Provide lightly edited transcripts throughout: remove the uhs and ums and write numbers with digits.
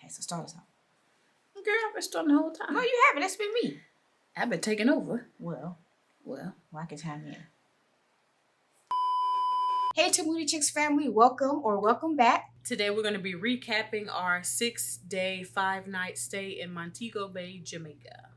so start us off. Girl, I've been starting the whole time. No, you haven't. That's been me. I've been taking over. Well, I can chime in. Hey to Moody Chicks family, welcome back. Today we're going to be recapping our 6-day, 5-night stay in Montego Bay, Jamaica.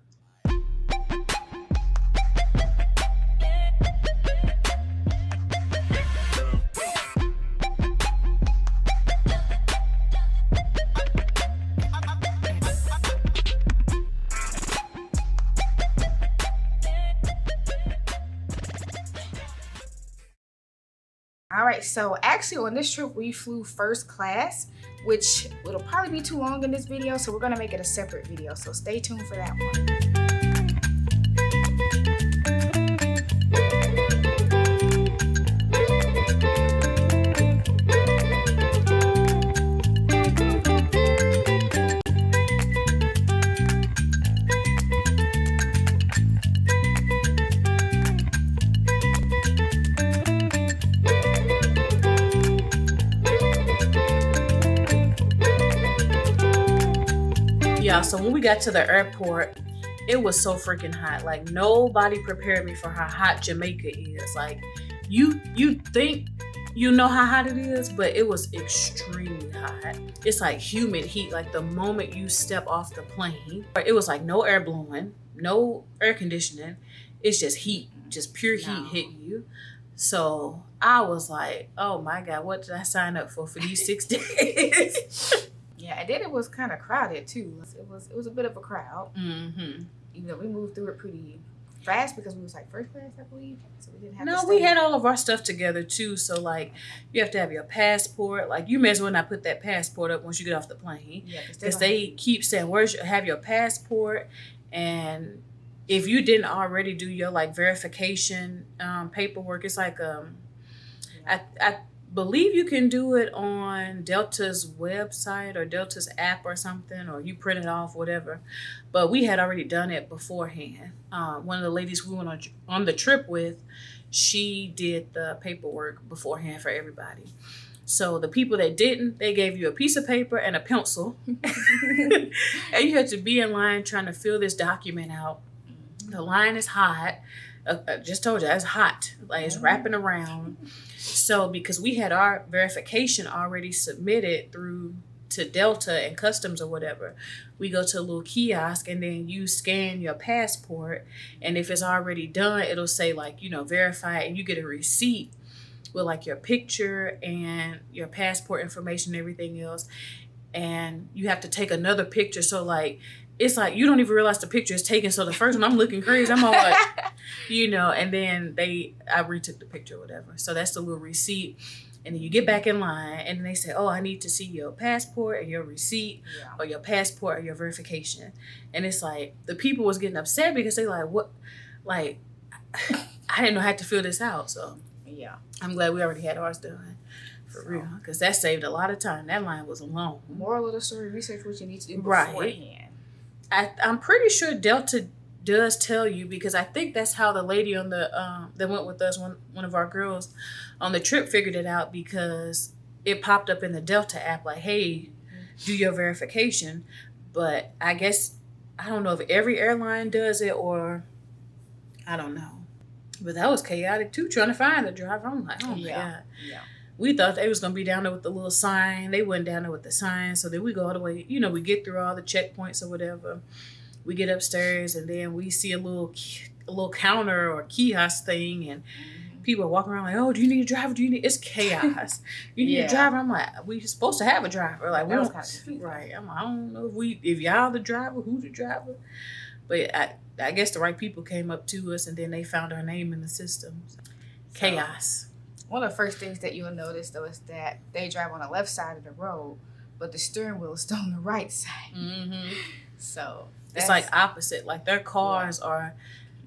All right, so actually on this trip we flew first class, which it'll probably be too long in this video, so we're gonna make it a separate video. So stay tuned for that one. So when we got to the airport, it was so freaking hot. Like, nobody prepared me for how hot Jamaica is. Like, you think you know how hot it is, but it was extremely hot. It's like humid heat. Like, the moment you step off the plane, it was like no air blowing, no air conditioning. It's just heat, just pure heat hitting you. So I was like, oh my God, what did I sign up for these 6 days? Yeah, and then it was kind of crowded too. It was a bit of a crowd. Mm-hmm. Even though we moved through it pretty fast because we was like first class, I believe. So we didn't have No, we had all of our stuff together too. So like, you have to have your passport. Like, you may as well not put that passport up once you get off the plane. Yeah, because they keep saying, have your passport? And if you didn't already do your like verification paperwork, it's like I believe you can do it on Delta's website or Delta's app or something, or you print it off, whatever. But we had already done it beforehand. One of the ladies we went on the trip with, she did the paperwork beforehand for everybody. So the people that didn't, they gave you a piece of paper and a pencil. And you had to be in line trying to fill this document out. The line is hot. I just told you, it's hot. Like, it's wrapping around. So because we had our verification already submitted through to Delta and customs or whatever, we go to a little kiosk and then you scan your passport. And if it's already done, it'll say like, verify, and you get a receipt with like your picture and your passport information and everything else. And you have to take another picture. So like, it's like you don't even realize the picture is taken. So the first one, I'm looking crazy. I'm all like, and then I retook the picture or whatever. So that's the little receipt. And then you get back in line and then they say, oh, I need to see your passport and your receipt or your passport or your verification. And it's like the people was getting upset because they like, what? Like, I didn't know how to fill this out. So yeah, I'm glad we already had ours done. For real. Because that saved a lot of time. That line was long. Moral of the story, research what you need to do beforehand. I'm pretty sure Delta does tell you, because I think that's how the lady on the that went with us, one of our girls on the trip, figured it out, because it popped up in the Delta app like, hey, do your verification. But I guess, I don't know if every airline does it, or I don't know. But that was chaotic too, trying to find the driver. I'm like, oh my God. Yeah. We thought they was going to be down there with the little sign. They wasn't down there with the sign. So then we go all the way, we get through all the checkpoints or whatever. We get upstairs and then we see a little counter or kiosk thing, and people are walking around like, oh, do you need a driver? It's chaos. You need a driver? I'm like, we supposed to have a driver. Like, we don't, right. I'm like, I don't know if y'all the driver, who the driver. But I guess the right people came up to us and then they found our name in the system. Chaos. One of the first things that you'll notice, though, is that they drive on the left side of the road, but the steering wheel is still on the right side. Mm-hmm. So it's like opposite. Like, their cars are,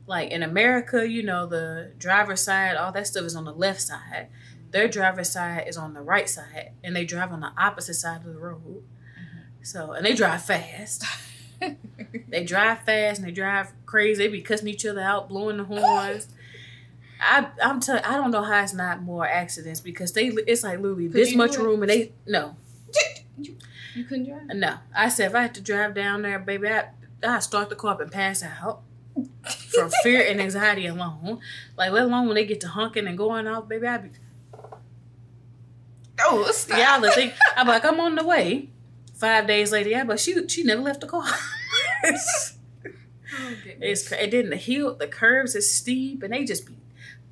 like, in America, the driver's side, all that stuff is on the left side. Their driver's side is on the right side, and they drive on the opposite side of the road. Mm-hmm. So, and they drive fast. They drive fast and they drive crazy. They be cussing each other out, blowing the horns. I'm telling you, I don't know how it's not more accidents, because it's like literally this much room and You couldn't drive? No. I said if I had to drive down there, baby, I'd start the car up and pass out. From fear and anxiety alone. Like, let alone when they get to honking and going off, baby, I'd be... Oh, stop. Y'all would think, I'm like, I'm on the way. 5 days later, yeah, but she never left the car. It didn't the curves is steep and they just be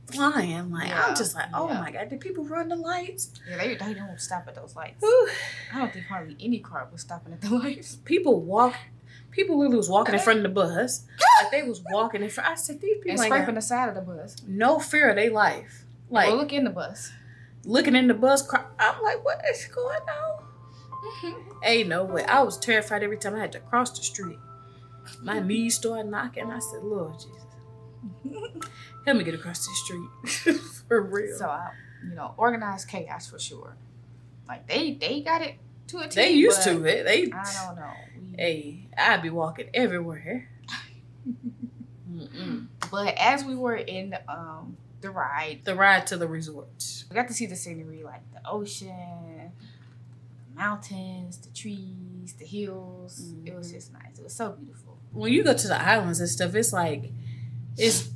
flying. Like, yeah, I'm just like, oh my God, did people run the lights? Yeah, they don't stop at those lights. Whew. I don't think hardly any car was stopping at the lights. People literally was walking in front of the bus. Like, they was walking in front. I said, these people and scraping the side of the bus. No fear of their life. Like, well, look in the bus. Looking in the bus, I'm like, what is going on? Ain't no way. I was terrified every time I had to cross the street. My knees started knocking. I said, Lord Jesus, help me get across this street. For real. So, organized chaos for sure. Like, they got it to a T. They used to it. I don't know. Hey, I'd be walking everywhere. But as we were in the ride to the resort, we got to see the scenery, like the ocean, the mountains, the trees, the hills. Mm-hmm. It was just nice. It was so beautiful. When you go to the islands and stuff, it's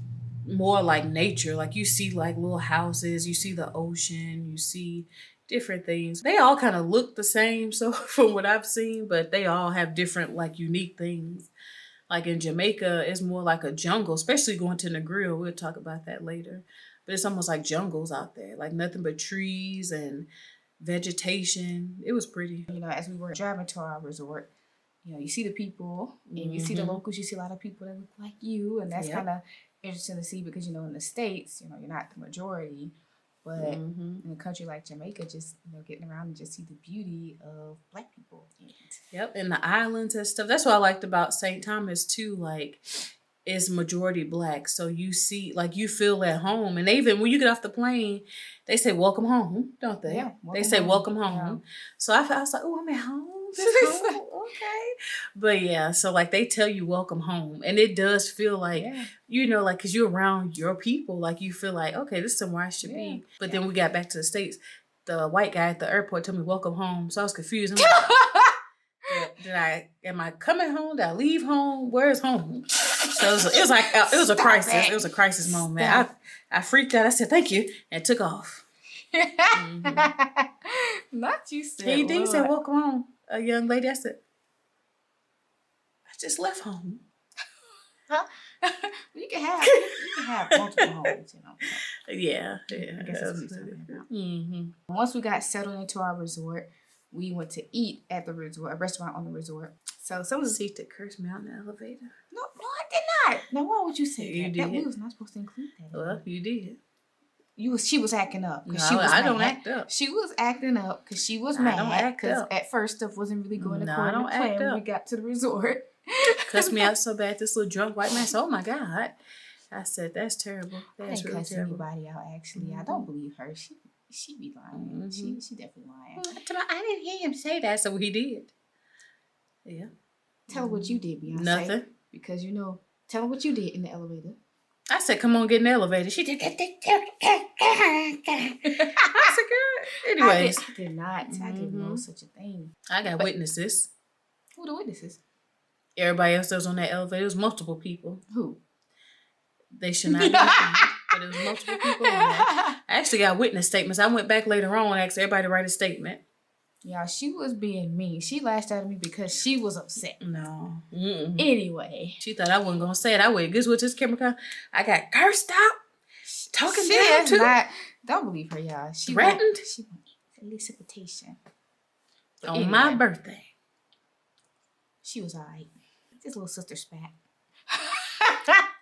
more like nature. Like, you see like little houses, you see the ocean, you see different things. They all kind of look the same, so from what I've seen, but they all have different like unique things. Like in Jamaica, it's more like a jungle, especially going to Negril. We'll talk about that later. But it's almost like jungles out there, like nothing but trees and vegetation. It was pretty. As we were driving to our resort, you see the people and you see the locals. You see a lot of people that look like you, and that's kind of interesting to see because, in the States, you're not the majority. But in a country like Jamaica, just, getting around and just see the beauty of Black people. Yep, and the islands and stuff. That's what I liked about St. Thomas, too. Like, it's majority Black. So you see, like, you feel at home. And even when you get off the plane, they say, welcome home, don't they? Yeah, they say, welcome home. Yeah. So I was like, oh, I'm at home. Okay. But yeah, so like they tell you welcome home, and it does feel like like because you're around your people, like you feel like, okay, this is somewhere I should be. But then we got back to the States, the white guy at the airport told me welcome home, so I was confused. I'm like, am I coming home? Did I leave home? Where's home? So it was a crisis. It was a crisis moment. I freaked out. I said thank you and took off. Not you said. He said welcome home. A young lady, I said, I just left home. Huh? You can have multiple homes, Yeah. I guess that's what he's talking about. Once we got settled into our resort, we went to eat at the resort, a restaurant on the resort. So some of the seat that cursed me out in the elevator. No, I did not. Now why would you say that? That we was not supposed to include that. Well, you did. She was acting up. No, I don't act up. She was acting up because she was mad because at first stuff wasn't really going according to plan when we got to the resort. Cussed me out so bad. This little drunk white man said, "Oh my God!" I said, "That's terrible. That's really terrible." Anybody out? Actually, I don't believe her. She be lying. She definitely lying. I didn't hear him say that, so he did. Yeah. Tell her what you did, Beyonce. Nothing. Because tell her what you did in the elevator. I said, come on, get in the elevator. She did. I said, girl. Anyways. I did not. I didn't know such a thing. I got witnesses. Who the witnesses? Everybody else that was on that elevator. It was multiple people. Who? They should not be named, but it was multiple people on that. I actually got witness statements. I went back later on and asked everybody to write a statement. Yeah, she was being mean. She lashed out at me because she was upset. No. Anyway. She thought I wasn't going to say it. I went, guess what this camera come? I got cursed out. Talking down to. Don't believe her, y'all. She threatened. She wanted solicitation. On my birthday. She was all right. This little sister spat.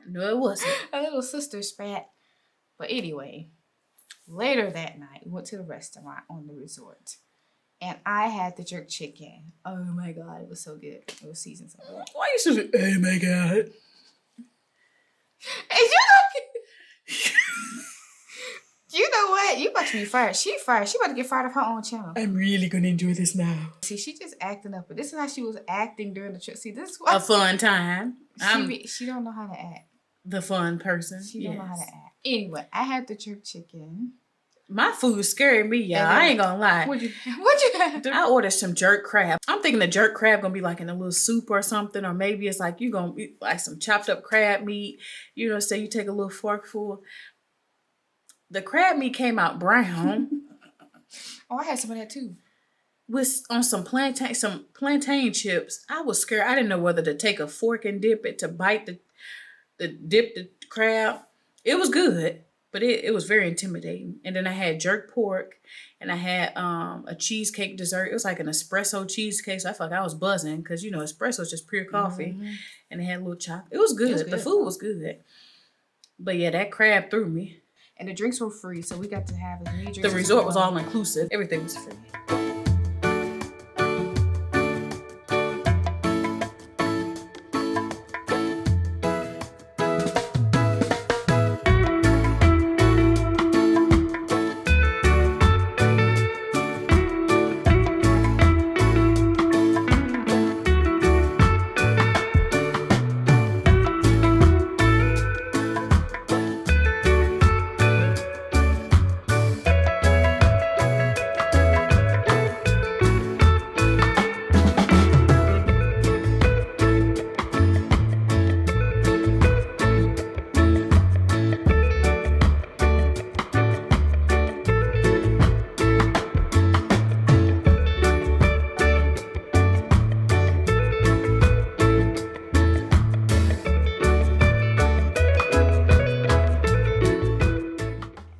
No, it wasn't. A little sister spat. But anyway, later that night, we went to the restaurant on the resort. And I had the jerk chicken. Oh my God, it was so good. It was seasoned so good. Why you so good? Oh my God. Hey, you know what? You about to be fired. She fired. She about to get fired off her own channel. I'm really going to enjoy this now. See, she just acting up. But this is how she was acting during the trip. See, this is why. A fun time. She don't know how to act. The fun person. She don't know how to act. Anyway, I had the jerk chicken. My food scared me, y'all. Then, I ain't gonna lie. What you have? I ordered some jerk crab. I'm thinking the jerk crab gonna be like in a little soup or something, or maybe it's like you gonna eat like some chopped up crab meat. You know, say you take a little forkful. The crab meat came out brown. Oh, I had some of that too. With on some plantain chips. I was scared. I didn't know whether to take a fork and dip it to bite the crab. It was good, but it was very intimidating. And then I had jerk pork, and I had a cheesecake dessert. It was like an espresso cheesecake. So I felt like I was buzzing because espresso is just pure coffee, and it had a little chocolate. It was good. The food was good, but yeah, that crab threw me. And the drinks were free, so we got to have as many drinks. The resort was all inclusive. Everything was free.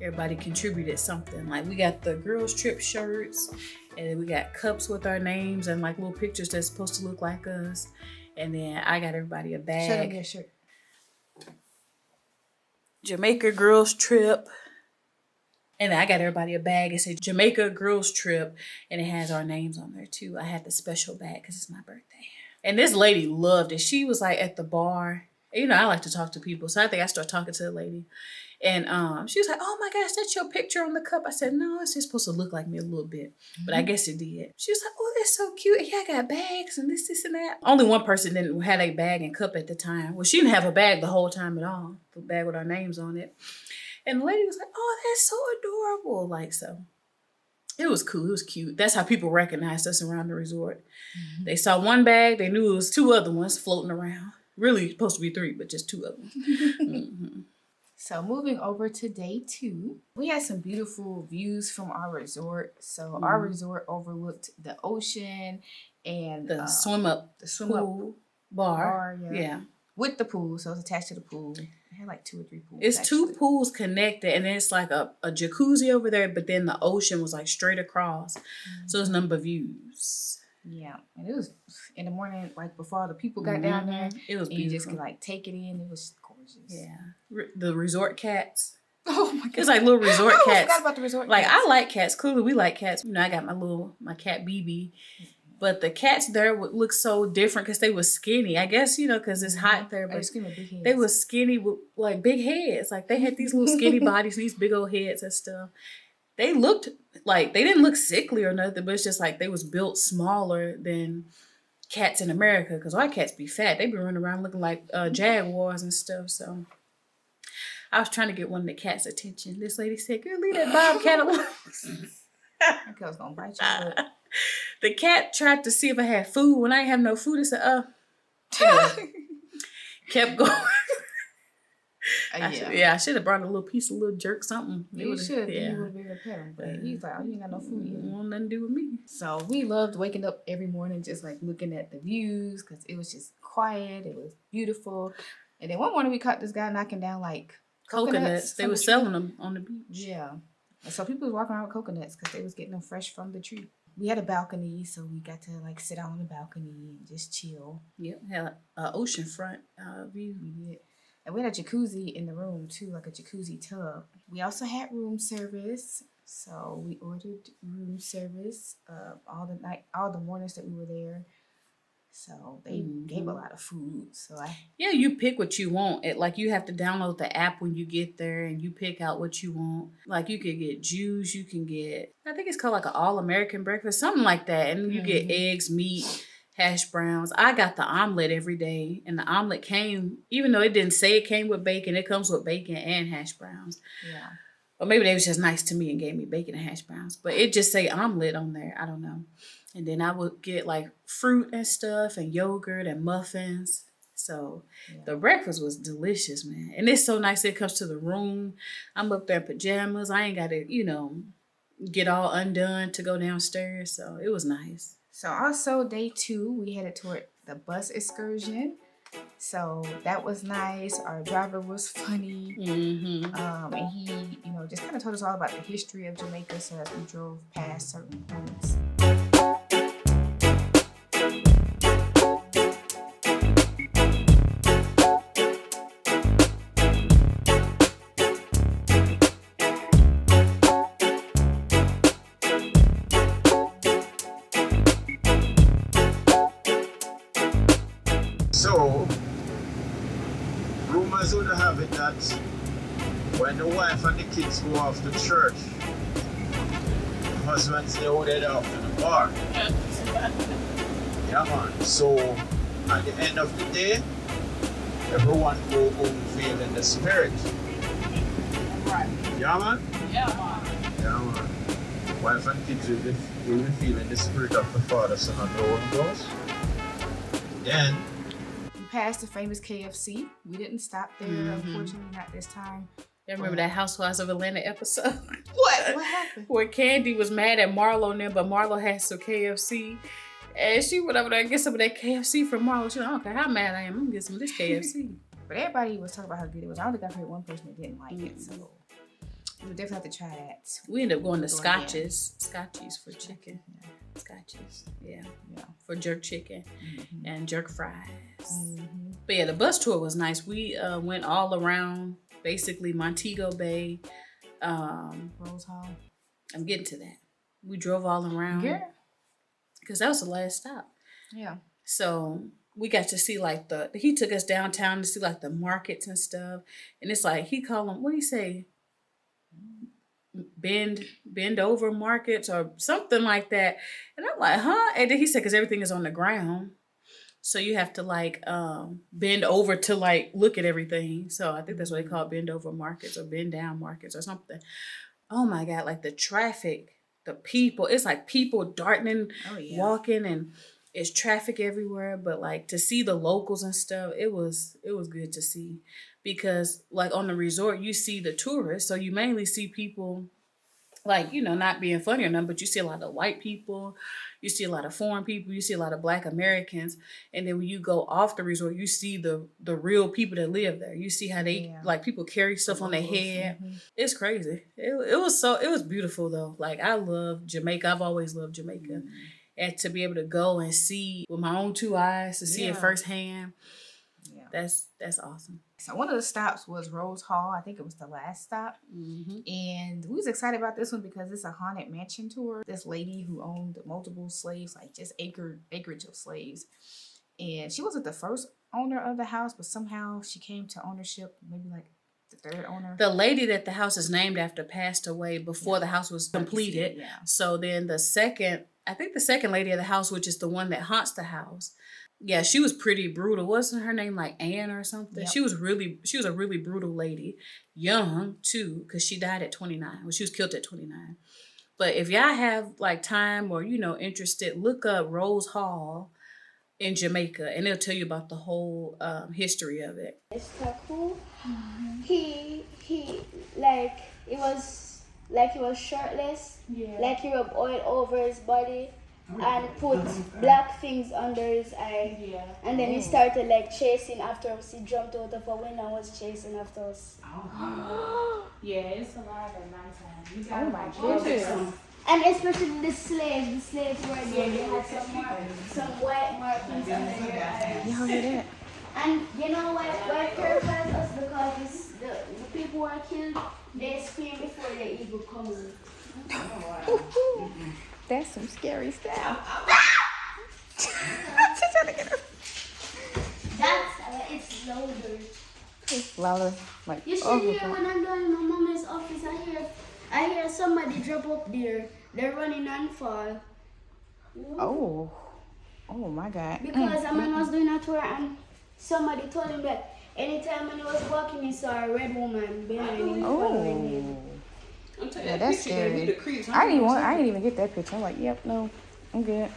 Everybody contributed something. Like we got the girls trip shirts, and then we got cups with our names and like little pictures that's supposed to look like us. And then I got everybody a bag. Show them your shirt. Jamaica girls trip. And then I got everybody a bag. It said Jamaica girls trip, and it has our names on there too. I had the special bag because it's my birthday. And this lady loved it. She was like at the bar. I like to talk to people, so I think I started talking to the lady. And she was like, "Oh my gosh, that's your picture on the cup." I said, "No, it's just supposed to look like me a little bit." But I guess it did. She was like, "Oh, that's so cute. Yeah, I got bags and this, and that." Only one person didn't have a bag and cup at the time. Well, she didn't have a bag the whole time at all. The bag with our names on it. And the lady was like, "Oh, that's so adorable." Like, so it was cool. It was cute. That's how people recognized us around the resort. Mm-hmm. They saw one bag. They knew it was two other ones floating around. Really supposed to be three, but just two of them. Mm-hmm. So moving over to day 2, we had some beautiful views from our resort. So our resort overlooked the ocean and the swim up bar. Yeah. With the pool. So it's attached to the pool. It had like 2 or 3 pools. It's actually 2 pools connected, and it's like a jacuzzi over there, but then the ocean was like straight across. Mm-hmm. So it's number of views. Yeah, and it was in the morning, like before the people got down there. It was beautiful. You just could like take it in. It was gorgeous. Yeah, the resort cats. Oh my god, it's like little resort cats. I forgot about the resort. Like cats. I like cats. Clearly, we like cats. I got my cat BB, but the cats there would look so different because they were skinny. I guess because it's hot there, but they were skinny with like big heads. Like they had these little skinny bodies and these big old heads and stuff. They looked like they didn't look sickly or nothing, but it's just like they was built smaller than cats in America because our cats be fat. They be running around looking like jaguars and stuff. So I was trying to get one of the cats' attention. This lady said, "Girl, leave that bobcat alone." That cat was gonna bite you. The cat tried to see if I had food. When I ain't have no food, it said, Anyway, kept going. I should have brought a little piece of little jerk something. You should. Yeah. You would be able to pet him. But he's like, "Oh, you ain't got no food yet." Want nothing to do with me. So we loved waking up every morning just like looking at the views because it was just quiet. It was beautiful. And then one morning we caught this guy knocking down like coconuts. They were selling them on the beach. Yeah. And so people was walking around with coconuts because they was getting them fresh from the tree. We had a balcony, so we got to like sit out on the balcony and just chill. Yep, had an oceanfront view. We did. And we had a jacuzzi in the room too, like a jacuzzi tub. We also had room service. So we ordered room service all the mornings that we were there. So they gave a lot of food. So you pick what you want. You have to download the app when you get there and you pick out what you want. Like you could get juice, you can get, I think it's called like an all-American breakfast, something like that. And you get eggs, meat, hash browns. I got the omelet every day, and the omelet came, even though it didn't say it came with bacon, it comes with bacon and hash browns. Yeah. Or maybe they was just nice to me and gave me bacon and hash browns. But it just say omelet on there. I don't know. And then I would get like fruit and stuff and yogurt and muffins. So the breakfast was delicious, man. And it's so nice. It comes to the room. I'm up there in pajamas. I ain't got to, get all undone to go downstairs. So it was nice. So also day 2, we headed toward the Bus Excursion. So that was nice. Our driver was funny. And he, just kind of told us all about the history of Jamaica. So as we drove past certain points. So, rumors would have it that when the wife and the kids go off to church, the husband stay headed off to the bar. Yeah, man. So, at the end of the day, everyone go home feeling the spirit. Right. Yeah, man? Yeah, man. Yeah, man. Wife and kids will be feeling the spirit of the Father, Son, and the Holy Ghost. Then, past the famous KFC. We didn't stop there, unfortunately, not this time. You remember that Housewives of Atlanta episode? What happened? Where Candy was mad at Marlo and them, but Marlo had some KFC. And she went over there and get some of that KFC from Marlo. She was like, I don't care how mad I am, I'm gonna get some of this KFC. But everybody was talking about how good it was. I don't think I've heard one person that didn't like it, so we would definitely have to try that. We ended up going to Scotches for chicken. Yeah. Scotches, yeah. For jerk chicken and jerk fries. But yeah, the bus tour was nice. We went all around, basically Montego Bay. Rose Hall. I'm getting to that. We drove all around. Yeah. Because that was the last stop. Yeah. So we got to see like he took us downtown to see like the markets and stuff. And it's like, he called them, what do you say? Bend over markets or something like that. And I'm like, huh? And then he said, because everything is on the ground. So you have to like bend over to like look at everything. So I think that's what they call bend over markets or bend down markets or something. Oh my God, like the traffic, the people, it's like people darting, walking, and it's traffic everywhere. But like to see the locals and stuff, it was good to see. Because like on the resort, you see the tourists. So you mainly see people like, not being funny or nothing, but you see a lot of white people, you see a lot of foreign people, you see a lot of Black Americans. And then when you go off the resort, you see the real people that live there. You see how they, like, people carry stuff on their head. It's crazy. It was beautiful though. Like, I love Jamaica. I've always loved Jamaica. And to be able to go and see with my own 2 eyes, to see it firsthand, that's awesome. So one of the stops was Rose Hall. I think it was the last stop. And we was excited about this one because it's a haunted mansion tour. This lady who owned multiple slaves, like just acreage of slaves. And she wasn't the first owner of the house, but somehow she came to ownership, maybe like the third owner. The lady that the house is named after passed away before the house was completed. So then the second lady of the house, which is the one that haunts the house, she was pretty brutal. Wasn't her name like Anne or something? She was a really brutal lady. Young too, because she died at 29. Well, she was killed at 29. But if y'all have like time or interested, look up Rose Hall in Jamaica, and it'll tell you about the whole history of it. Mr. Cool, he like it was like he was shirtless, like he rubbed oil over his body and put black things under his eye, and then he started like chasing after us. He jumped out of a window and was chasing after us. It's alive at nighttime. Oh my goodness. And especially the slaves were there. They had some white markings under their eyes. Y'all hear that? And you know why terrifies us? Because the people who are killed, they scream before they even come in. That's some scary stuff. It's louder. It's louder. Like, you should hear when I'm doing my mommy's office, I hear somebody drop up there. They're running and fall. Oh my God. Because a man was doing a tour and somebody told him that anytime when he was walking, he saw a red woman behind him following him. I'm taking Yeah, that that's picture, baby. scary. The creeps. I didn't even get that picture. I'm like, yep, no, I'm good.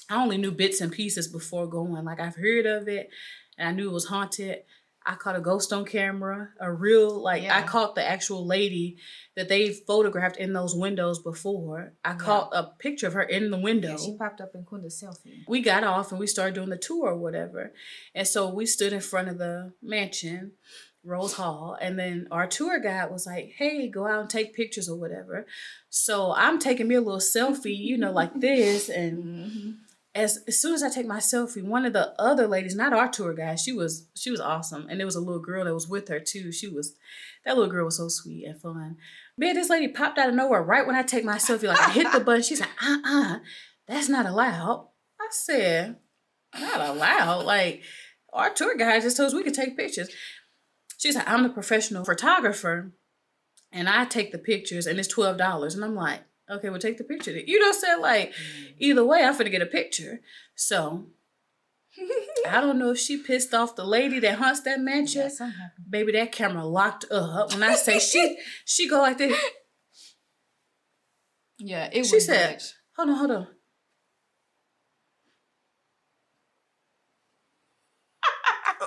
I only knew bits and pieces before going. Like, I've heard of it, and I knew it was haunted. I caught a ghost on camera, a real, I caught the actual lady that they photographed in those windows before. I caught a picture of her in the window. Yeah, she popped up in Quinda's selfie. We got off and we started doing the tour or whatever. And so we stood in front of the mansion, Rose Hall, and then our tour guide was like, hey, go out and take pictures or whatever. So I'm taking me a little selfie, like this, and as soon as I take my selfie, one of the other ladies, not our tour guide, she was awesome. And there was a little girl that was with her too. That little girl was so sweet and fun. Man, this lady popped out of nowhere right when I take my selfie. Like, I hit the button. She's like, that's not allowed. I said, not allowed? Like, our tour guide just told us we could take pictures. She's like, I'm the professional photographer and I take the pictures and it's $12. And I'm like, okay, we'll take the picture. Said like, either way, I'm finna get a picture. So, I don't know if she pissed off the lady that hunts that mansion. Yeah, baby, that camera locked up. When I say she go like this. Yeah, it was. She said, hold on.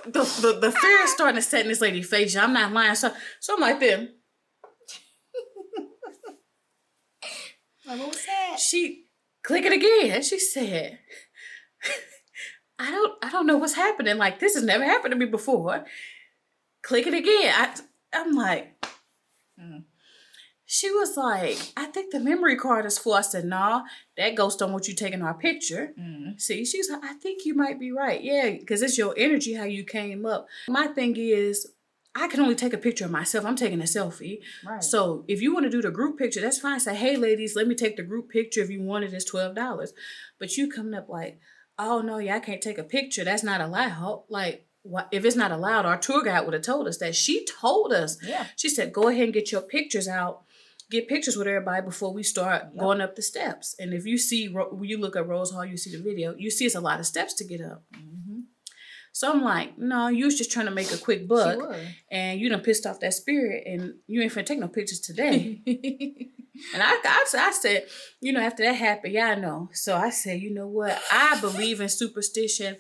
The fear is starting to set in this lady's face. I'm not lying. So I'm like this. Like, what was that? She click it again. She said, I don't know what's happening. Like, this has never happened to me before. Click it again. I'm like, She was like, I think the memory card is full. I said, nah, that ghost don't want you taking our picture. See, she's like, I think you might be right. Yeah, because it's your energy, how you came up. My thing is, I can only take a picture of myself. I'm taking a selfie. Right. So if you want to do the group picture, that's fine. Say, hey, ladies, let me take the group picture. If you want it, it's $12. But you coming up like, oh, no, yeah, I can't take a picture. That's not allowed. Like, what, if it's not allowed, our tour guide would have told us that. She told us. Yeah. She said, go ahead and get your pictures out. Get pictures with everybody before we start going up the steps. And if you see, when you look at Rose Hall, you see the video, you see it's a lot of steps to get up. So I'm like, no, you was just trying to make a quick buck. And you done pissed off that spirit and you ain't finna take no pictures today. And I said, after that happened, I know. So I said, you know what? I believe in superstition.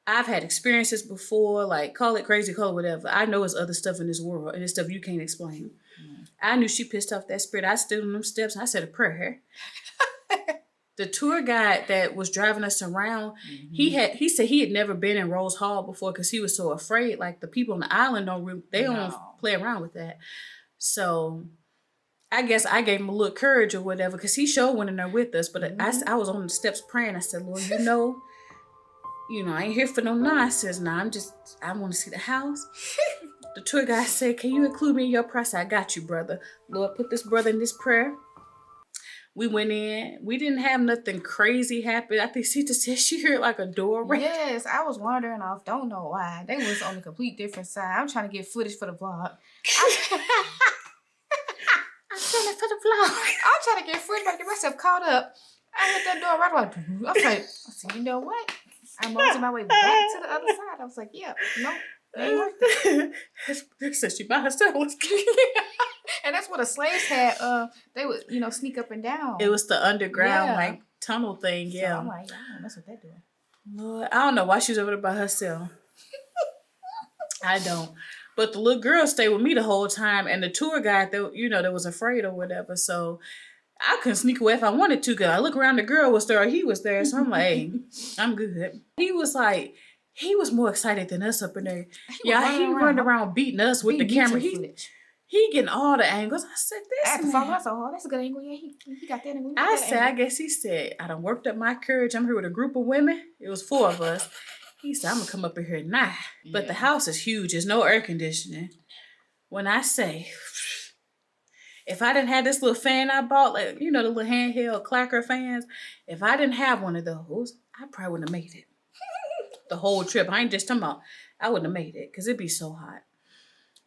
I've had experiences before, like call it crazy, call it whatever. I know it's other stuff in this world and it's stuff you can't explain. I knew she pissed off that spirit. I stood on them steps and I said a prayer. The tour guide that was driving us around, he said he had never been in Rose Hall before because he was so afraid. Like the people on the island don't play around with that. So I guess I gave him a little courage or whatever because he sure went in there with us. But I was on the steps praying. I said, Lord, I ain't here for no nonsense. Now I want to see the house. The tour guide said, can you include me in your prayer? I said, I got you, brother. Lord, put this brother in this prayer. We went in. We didn't have nothing crazy happen. I think she just said she heard like a door ring. Yes, I was wandering off. Don't know why. They was on a complete different side. I'm trying to get footage for the vlog. I'm trying to get footage, but I get myself caught up. I hit that door right away. I said, you know what? I'm on my way back to the other side. I was like, yeah, no. They said she by herself. And that's what the slaves had. They would, sneak up and down. It was the underground tunnel thing. Yeah. So I'm like, I don't mess with that door. Lord, I don't know why she was over there by herself. I don't. But the little girl stayed with me the whole time, and the tour guide, that was afraid or whatever. So I couldn't sneak away if I wanted to. Cause I look around, the girl was there, he was there. So I'm like, hey, I'm good. He was more excited than us up in there. He running around beating us with the camera. He getting all the angles. I said, I said, oh, that's a good angle. Yeah, he got that angle. I guess he said, I done worked up my courage. I'm here with a group of women. It was 4 of us. He said, I'm going to come up in here now. Yeah. But the house is huge. There's no air conditioning. When I say, if I didn't have this little fan I bought, like, the little handheld clacker fans, if I didn't have one of those, I probably wouldn't have made it. The whole trip. I ain't just talking about, I wouldn't have made it because it'd be so hot.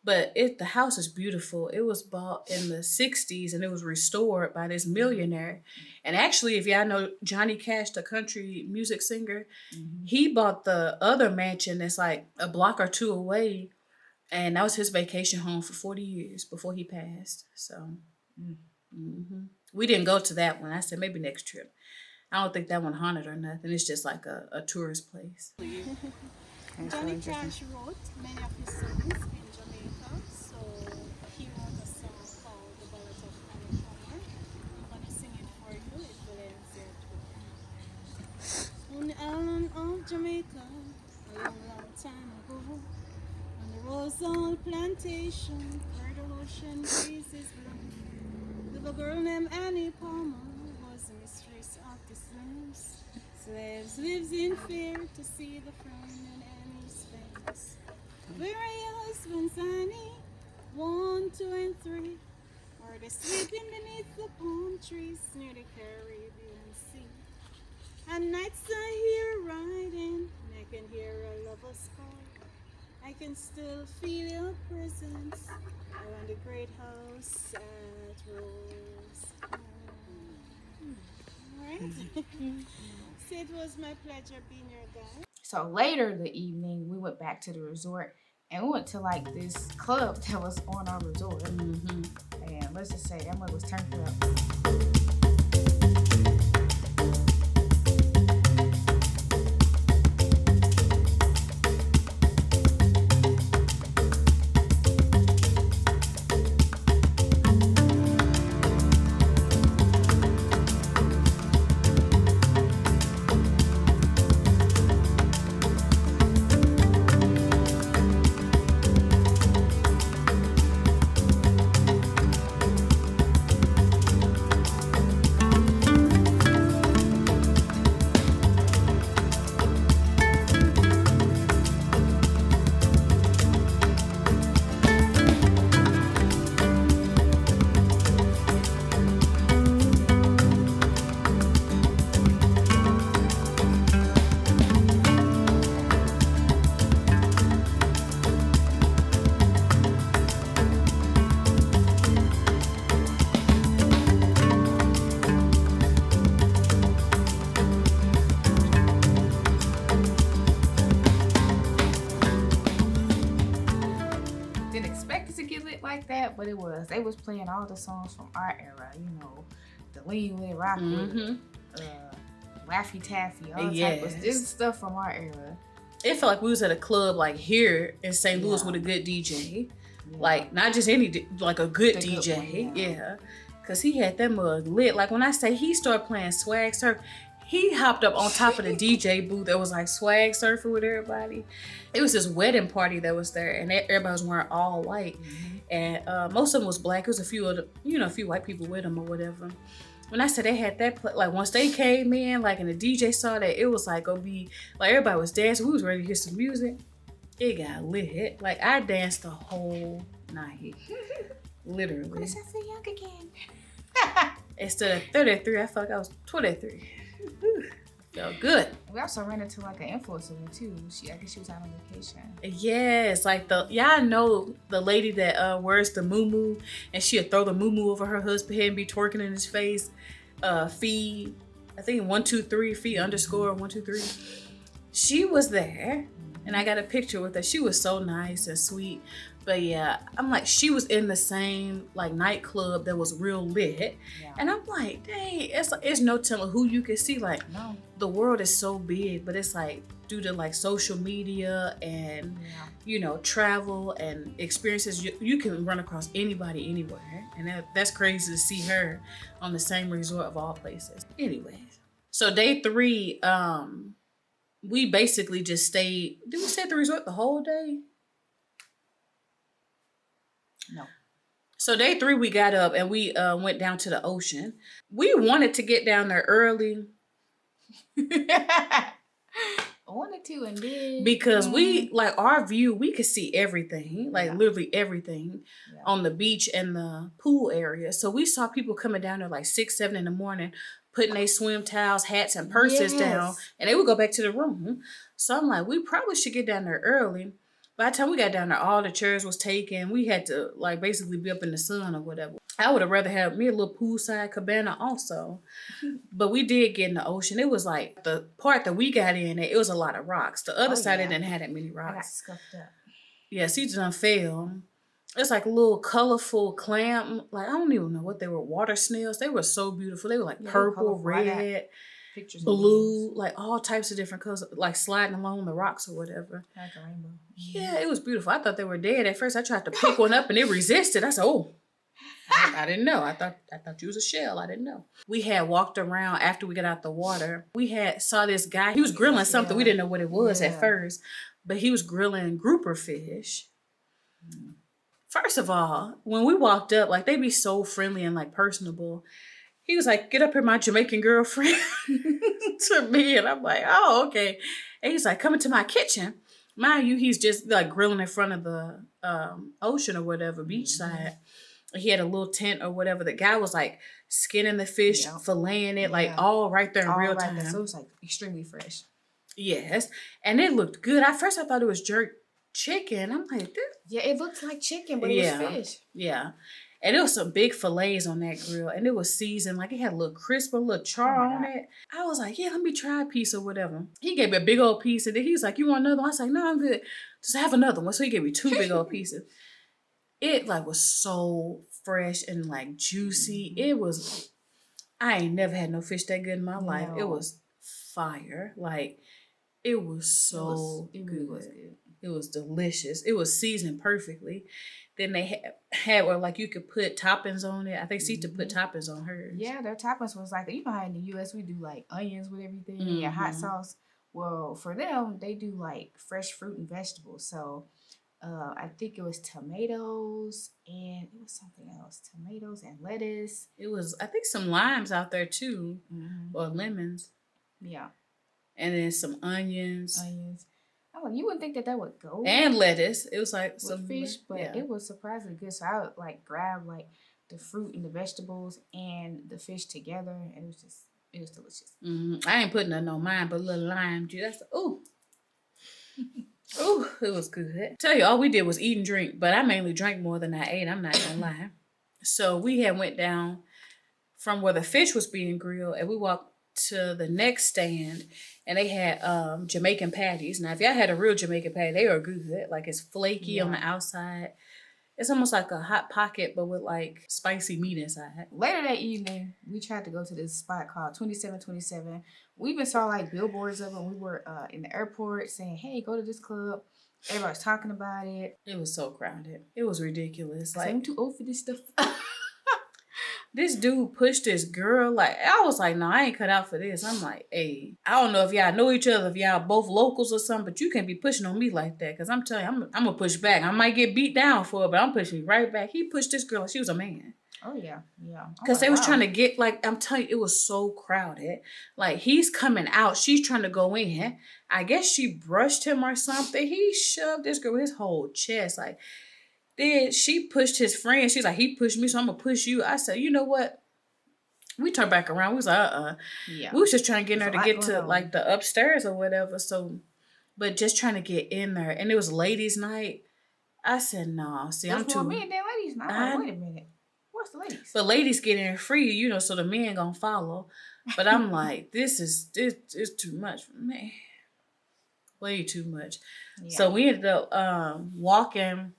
But the house is beautiful. It was bought in the 60s and it was restored by this millionaire. And actually, if y'all know Johnny Cash, the country music singer, he bought the other mansion that's like a block or 2 away And that was his vacation home for 40 years before he passed. So we didn't go to that one. I said maybe next trip. I don't think that one haunted or nothing. It's just like a tourist place. Johnny Cash wrote many of his songs in Jamaica, so he wrote a song called The Ballad of California. I'm gonna sing it for you. It will answer to on the island of Jamaica, a long, long time ago, on the Rosal plantation, where the ocean breezes blow, lived a girl named Annie Palmer, who was the mistress of the slaves. Slaves lives in fear to see the frown in Annie's face. Where are your husbands, Annie? 1, 2, and 3. Are they sleeping beneath the palm trees near the Caribbean Sea? And nights I hear riding, and I can hear a lover's call. I can still feel your presence around the great house at Rose. Alright. So it was my pleasure being your guide. So later the evening, we went back to the resort and we went to like this club that was on our resort. And let's just say that one was turned up. Like that, but they was playing all the songs from our era, you know, the Lean With, Rock With, Laffy Taffy, all type of this stuff from our era. It felt like we was at a club like here in St. Louis with a good DJ, like not just any, like a good DJ, cause he had that mug lit. Like when I say he started playing Swag Surf, he hopped up on top of the DJ booth that was like swag surfing with everybody. It was this wedding party that was there, and everybody was wearing all white. And most of them was black. It was a few of the, a few white people with them or whatever. When I said they had that, like once they came in, like and the DJ saw that, it was like gonna be like everybody was dancing. We was ready to hear some music. It got lit. Like I danced the whole night, literally. What is I feel young again? Instead of 33, I felt like I was 23. Felt good. We also ran into like an influencer too. I guess she was out on vacation. Yes, like y'all know the lady that wears the muumuu, and she'll throw the muumuu over her husband's head and be twerking in his face. Fee, I think 123 Fee underscore 123. She was there, and I got a picture with her. She was so nice and sweet. But yeah, I'm like, she was in the same like nightclub that was real lit. Yeah. And I'm like, dang, it's no telling who you can see. Like, no. The world is so big, but it's like due to like social media and, travel and experiences, you can run across anybody anywhere. And that's crazy to see her on the same resort of all places. Anyways, so day 3, we basically just stayed. Did we stay at the resort the whole day? No. So day 3, we got up and we went down to the ocean. We wanted to get down there early. I wanted to and did. Because we, like our view, we could see everything, like literally everything on the beach and the pool area. So we saw people coming down there like 6, 7 in the morning, putting their swim towels, hats, and purses down, and they would go back to the room. So I'm like, we probably should get down there early. By the time we got down there, all the chairs was taken. We had to like basically be up in the sun or whatever. I would have rather had me a little poolside cabana also. But we did get in the ocean. It was like the part that we got in, it was a lot of rocks. The other side, it didn't have that many rocks. I got scuffed up. Yeah, she done fell. It's like a little colorful clam. Like, I don't even know what they were. Water snails. They were so beautiful. They were like purple, red, blue, like all types of different colors, like sliding along the rocks or whatever. Like a rainbow. Yeah, it was beautiful. I thought they were dead at first. I tried to pick one up and it resisted. I said, "Oh, I didn't know. I thought you was a shell. I didn't know." We had walked around after we got out the water. We had saw this guy. He was grilling something. We didn't know what it was at first, but he was grilling grouper fish. First of all, when we walked up, like, they be so friendly and like personable. He was like, "Get up here, my Jamaican girlfriend," to me, and I'm like, "Oh, okay." And he's like, "Come into my kitchen." Mind you, he's just like grilling in front of the ocean or whatever, beachside. He had a little tent or whatever. The guy was like skinning the fish, filleting it, like all right there in real time. So it was like extremely fresh. Yes, and it looked good. At first, I thought it was jerk chicken. I'm like, this. Yeah, it looked like chicken, but it was fish. Yeah. And it was some big fillets on that grill. And it was seasoned. Like, it had a little crisp, a little char on it. I was like, yeah, let me try a piece or whatever. He gave me a big old piece. And then he was like, "You want another one?" I was like, "No, I'm good. Just have another one." So he gave me 2 big old pieces. It, like, was so fresh and, like, juicy. It was, I ain't never had no fish that good in my life. It was fire. Like, it was so good. Really was good. It was delicious. It was seasoned perfectly. Then they had where, like, you could put toppings on it. I think Sita put toppings on hers. Yeah, their toppings was like, you know how in the U.S. we do like onions with everything and hot sauce. Well, for them, they do like fresh fruit and vegetables. So I think it was tomatoes and it was something else. Tomatoes and lettuce. It was, I think, some limes out there too, or lemons. Yeah. And then some onions. I'm like, you wouldn't think that would go. And lettuce. It was like some fish, but it was surprisingly good. So I would like grab like the fruit and the vegetables and the fish together, and it was delicious. I ain't putting nothing on mine but a little lime juice. Ooh, it was good. Tell you, all we did was eat and drink, but I mainly drank more than I ate. I'm not gonna lie. So we had went down from where the fish was being grilled, and we walked to the next stand, and they had Jamaican patties. Now, if y'all had a real Jamaican patty, they are good. Like, it's flaky on the outside. It's almost like a Hot Pocket, but with like spicy meat inside. Later that evening, we tried to go to this spot called 2727. We even saw like billboards of it when we were in the airport saying, "Hey, go to this club." Everybody was talking about it. It was so crowded. It was ridiculous. Like, I'm too old for this stuff. This dude pushed this girl. Like, I was like, "No, I ain't cut out for this." I'm like, "Hey, I don't know if y'all know each other, if y'all both locals or something, but you can't be pushing on me like that." Because I'm telling you, I'm going to push back. I might get beat down for it, but I'm pushing right back. He pushed this girl like she was a man. Oh, yeah. Because they was trying to get, like, I'm telling you, it was so crowded. Like, he's coming out. She's trying to go in. I guess she brushed him or something. He shoved this girl with his whole chest. Like, then she pushed his friend. She's like, "He pushed me, so I'm going to push you." I said, "You know what?" We turned back around. We was like, Yeah. We was just trying to get her to get to, like, the upstairs or whatever. So, but just trying to get in there. And it was ladies' night. I said, "No, see, I'm too." Me and then ladies' night. Like, wait a minute. What's the ladies? But ladies get in free, you know, so the men gonna follow. But I'm like, this is too much for me. Way too much. Yeah. So we ended up walking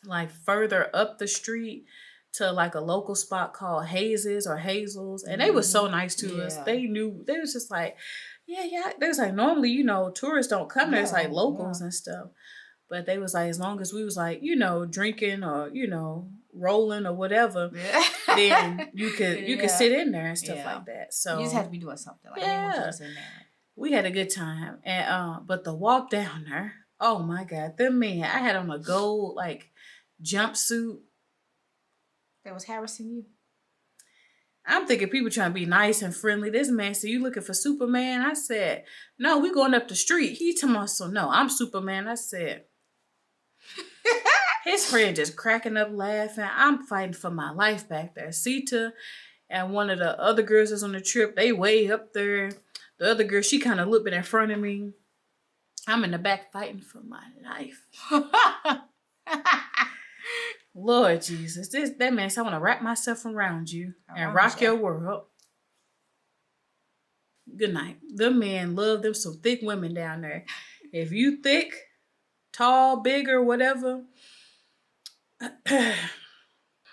like further up the street to like a local spot called Hazes or Hazels. And they were so nice to us. They knew, they was just like, yeah. They was like, normally, you know, tourists don't come there. It's like locals and stuff. But they was like, as long as we was like, you know, drinking or, you know, rolling or whatever, then you could sit in there and stuff like that. So you just have to be doing something. Like, yeah. We had a good time. And but the walk down there, oh my God, them men, I had on a gold like jumpsuit. That was harassing you? I'm thinking people trying to be nice and friendly. This man said, "You looking for Superman?" I said, "No, we going up the street." He told me, "So no, I'm Superman." I said, his friend just cracking up laughing. I'm fighting for my life back there. Sita and one of the other girls that's on the trip, they way up there. The other girl, she kind of a little bit in front of me. I'm in the back fighting for my life. Lord Jesus, that man said, "I want to wrap myself around you and rock your world." Good night. The men love them some thick women down there. If you thick, tall, bigger, whatever.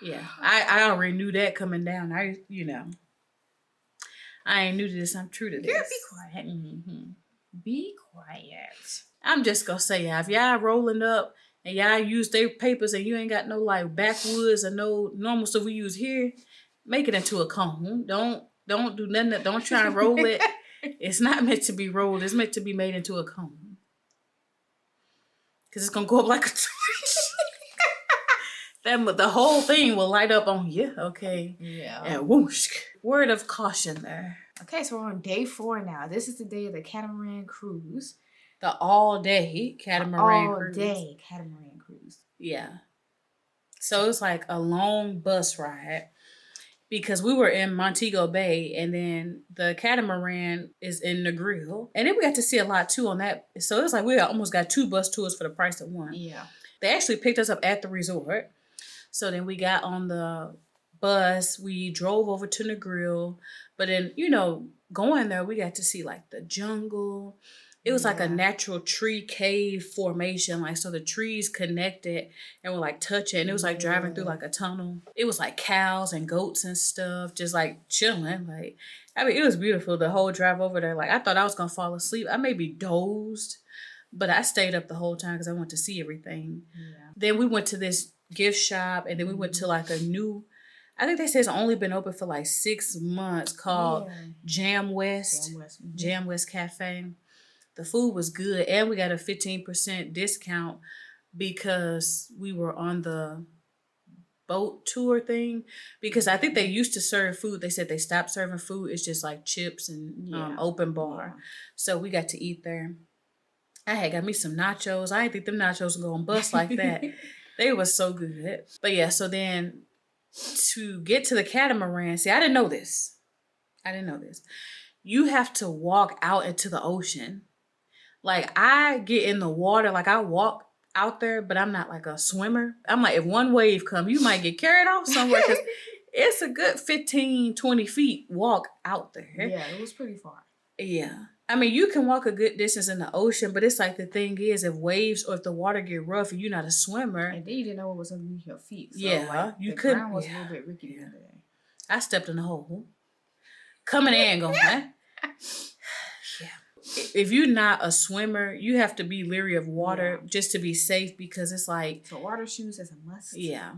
Yeah, I already knew that coming down. I ain't new to this. I'm true to this. Girl, be quiet. Mm-hmm. Be quiet. I'm just gonna say, if y'all rolling up and y'all use their papers and you ain't got no like backwoods or no normal stuff we use here, make it into a cone. Don't do nothing. Don't try and roll it. It's not meant to be rolled. It's meant to be made into a cone. Cause it's gonna go up like a the whole thing will light up on you. Okay. Yeah. And whoosh. Word of caution there. Okay, so we're on day 4 now. This is the day of the Catamaran Cruise. The all-day Catamaran Cruise. All-day Catamaran Cruise. Yeah. So it's like a long bus ride because we were in Montego Bay and then the Catamaran is in Negril. And then we got to see a lot too on that. So it's like we almost got 2 bus tours for the price of one. Yeah. They actually picked us up at the resort. So then we got on the bus. We drove over to Negril. But then, going there, we got to see like the jungle. It was like a natural tree cave formation. Like, so the trees connected and were like touching. And it was like driving through like a tunnel. It was like cows and goats and stuff, just like chilling. Like, I mean, it was beautiful. The whole drive over there. Like, I thought I was going to fall asleep. I maybe dozed, but I stayed up the whole time because I wanted to see everything. Yeah. Then we went to this gift shop and then we went to like a new, I think they say it's only been open for like 6 months, called Jam West. Jam West Cafe. The food was good and we got a 15% discount because we were on the boat tour thing. Because I think they used to serve food. They said they stopped serving food. It's just like chips and open bar. Yeah. So we got to eat there. I had got me some nachos. I didn't think them nachos were going to bust like that. They were so good. But yeah, so then to get to the Catamaran, see, I didn't know this. You have to walk out into the ocean. Like, I get in the water, like I walk out there, but I'm not like a swimmer. I'm like, if one wave come, you might get carried off somewhere because it's a good 15, 20 feet walk out there. Yeah, it was pretty far. Yeah. I mean, you can walk a good distance in the ocean, but it's like the thing is, if waves or if the water get rough and you're not a swimmer. And then you didn't know what was underneath your feet. So yeah, you couldn't. The ground was a little bit rickety under there. I stepped in the hole. Coming in going, huh? Yeah. If you're not a swimmer, you have to be leery of water just to be safe because it's like. So water shoes is a must. Yeah.